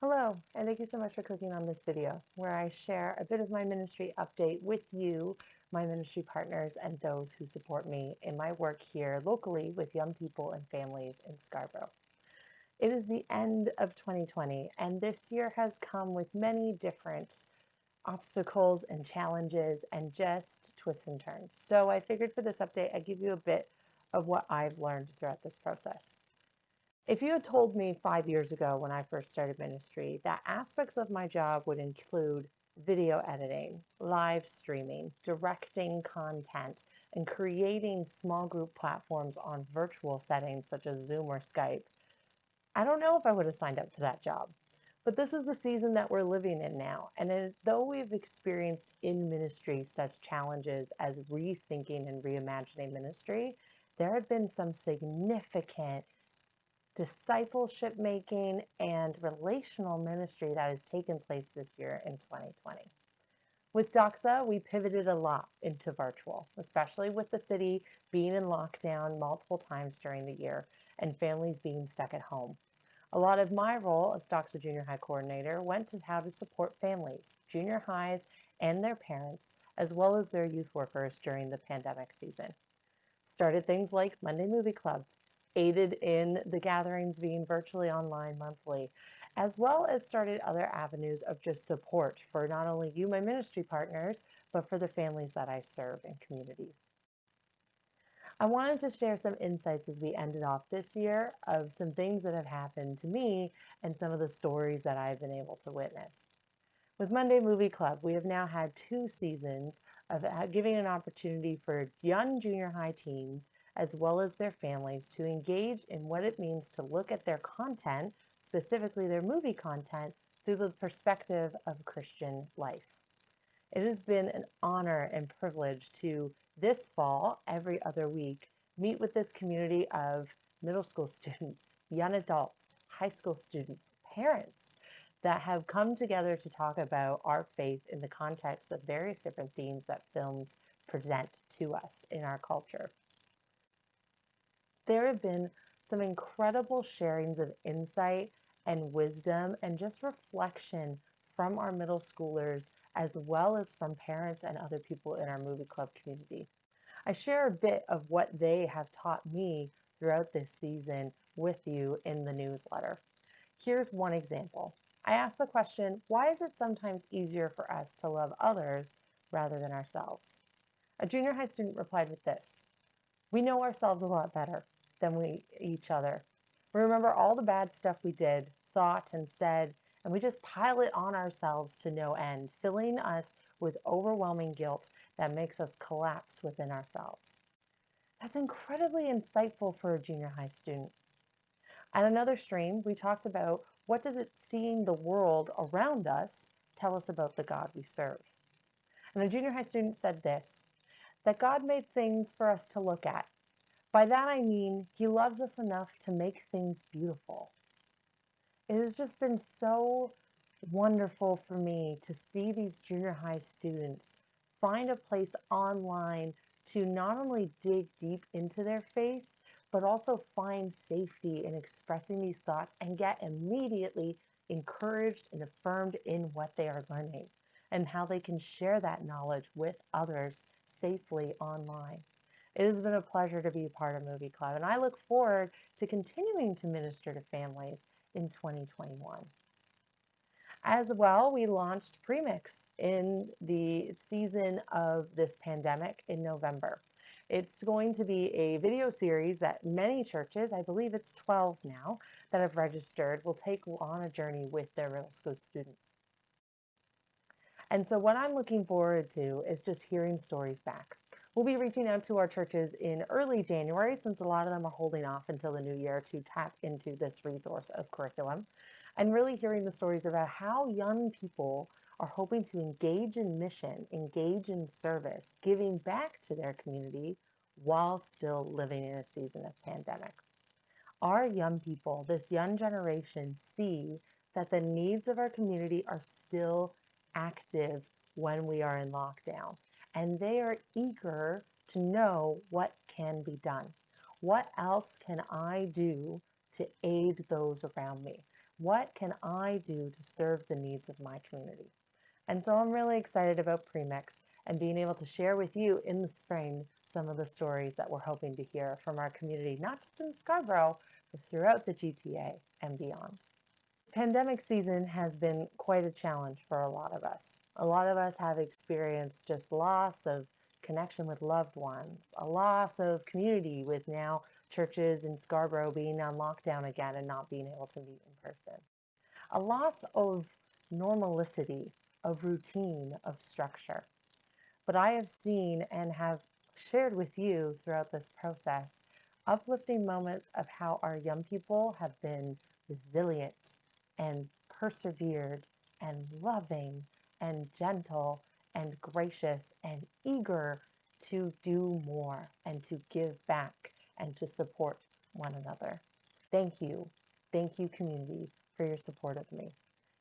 Hello, and thank you so much for clicking on this video where I share a bit of my ministry update with you, my ministry partners, and those who support me in my work here locally with young people and families in Scarborough. It is the end of 2020, and this year has come with many different obstacles and challenges and just twists and turns. So I figured for this update, I'd give you a bit of what I've learned throughout this process. If you had told me 5 years ago when I first started ministry that aspects of my job would include video editing, live streaming, directing content, and creating small group platforms on virtual settings such as Zoom or Skype, I don't know if I would have signed up for that job. But this is the season that we're living in now. And though we've experienced in ministry such challenges as rethinking and reimagining ministry, there have been some significant discipleship making and relational ministry that has taken place this year in 2020. With Doxa, we pivoted a lot into virtual, especially with the city being in lockdown multiple times during the year and families being stuck at home. A lot of my role as Doxa Junior High Coordinator went to how to support families, junior highs, and their parents, as well as their youth workers during the pandemic season. Started things like Monday Movie Club, aided in the gatherings being virtually online monthly, as well as started other avenues of just support for not only you, my ministry partners, but for the families that I serve in communities. I wanted to share some insights as we ended off this year of some things that have happened to me and some of the stories that I've been able to witness. With Monday Movie Club, we have now had 2 seasons of giving an opportunity for young junior high teens as well as their families to engage in what it means to look at their content, specifically their movie content, through the perspective of Christian life. It has been an honor and privilege to, this fall, every other week, meet with this community of middle school students, young adults, high school students, parents, that have come together to talk about our faith in the context of various different themes that films present to us in our culture. There have been some incredible sharings of insight and wisdom and just reflection from our middle schoolers, as well as from parents and other people in our movie club community. I share a bit of what they have taught me throughout this season with you in the newsletter. Here's one example. I asked the question, why is it sometimes easier for us to love others rather than ourselves? A junior high student replied with this: we know ourselves a lot better than each other. We remember all the bad stuff we did, thought, and said, and we just pile it on ourselves to no end, filling us with overwhelming guilt that makes us collapse within ourselves. That's incredibly insightful for a junior high student. On another stream, we talked about what does it seeing the world around us tell us about the God we serve. And a junior high student said this, that God made things for us to look at. By that I mean, he loves us enough to make things beautiful. It has just been so wonderful for me to see these junior high students find a place online to not only dig deep into their faith, but also find safety in expressing these thoughts and get immediately encouraged and affirmed in what they are learning and how they can share that knowledge with others safely online. It has been a pleasure to be a part of Movie Club, and I look forward to continuing to minister to families in 2021. As well, we launched Premix in the season of this pandemic in November. It's going to be a video series that many churches, I believe it's 12 now, that have registered, will take on a journey with their middle school students. And so what I'm looking forward to is just hearing stories back. We'll be reaching out to our churches in early January, since a lot of them are holding off until the new year to tap into this resource of curriculum, and really hearing the stories about how young people are hoping to engage in mission, engage in service, giving back to their community while still living in a season of pandemic. Our young people, this young generation, see that the needs of our community are still active when we are in lockdown, and they are eager to know what can be done. What else can I do to aid those around me? What can I do to serve the needs of my community? And so I'm really excited about Premix and being able to share with you in the spring some of the stories that we're hoping to hear from our community, not just in Scarborough, but throughout the GTA and beyond. Pandemic season has been quite a challenge for a lot of us. A lot of us have experienced just loss of connection with loved ones, a loss of community with now churches in Scarborough being on lockdown again and not being able to meet in person, a loss of normalicity, of routine, of structure. But I have seen and have shared with you throughout this process uplifting moments of how our young people have been resilient and persevered and loving and gentle and gracious and eager to do more and to give back and to support one another. Thank you. Thank you, community, for your support of me.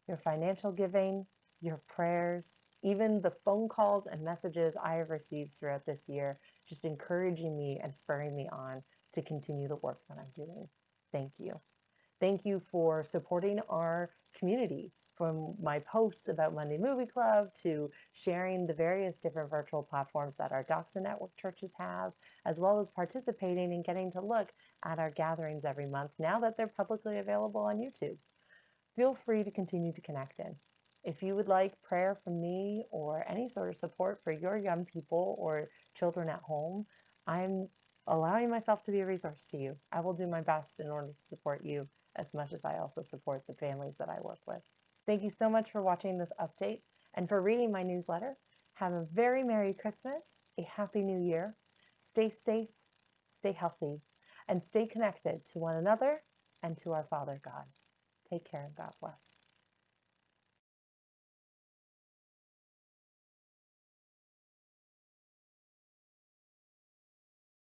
Your financial giving, your prayers, even the phone calls and messages I have received throughout this year, just encouraging me and spurring me on to continue the work that I'm doing. Thank you. Thank you for supporting our community, from my posts about Monday Movie Club to sharing the various different virtual platforms that our Doxa Network churches have, as well as participating and getting to look at our gatherings every month now that they're publicly available on YouTube. Feel free to continue to connect in. If you would like prayer from me or any sort of support for your young people or children at home, I'm allowing myself to be a resource to you. I will do my best in order to support you as much as I also support the families that I work with. Thank you so much for watching this update and for reading my newsletter. Have a very Merry Christmas, a Happy New Year. Stay safe, stay healthy, and stay connected to one another and to our Father God. Take care and God bless.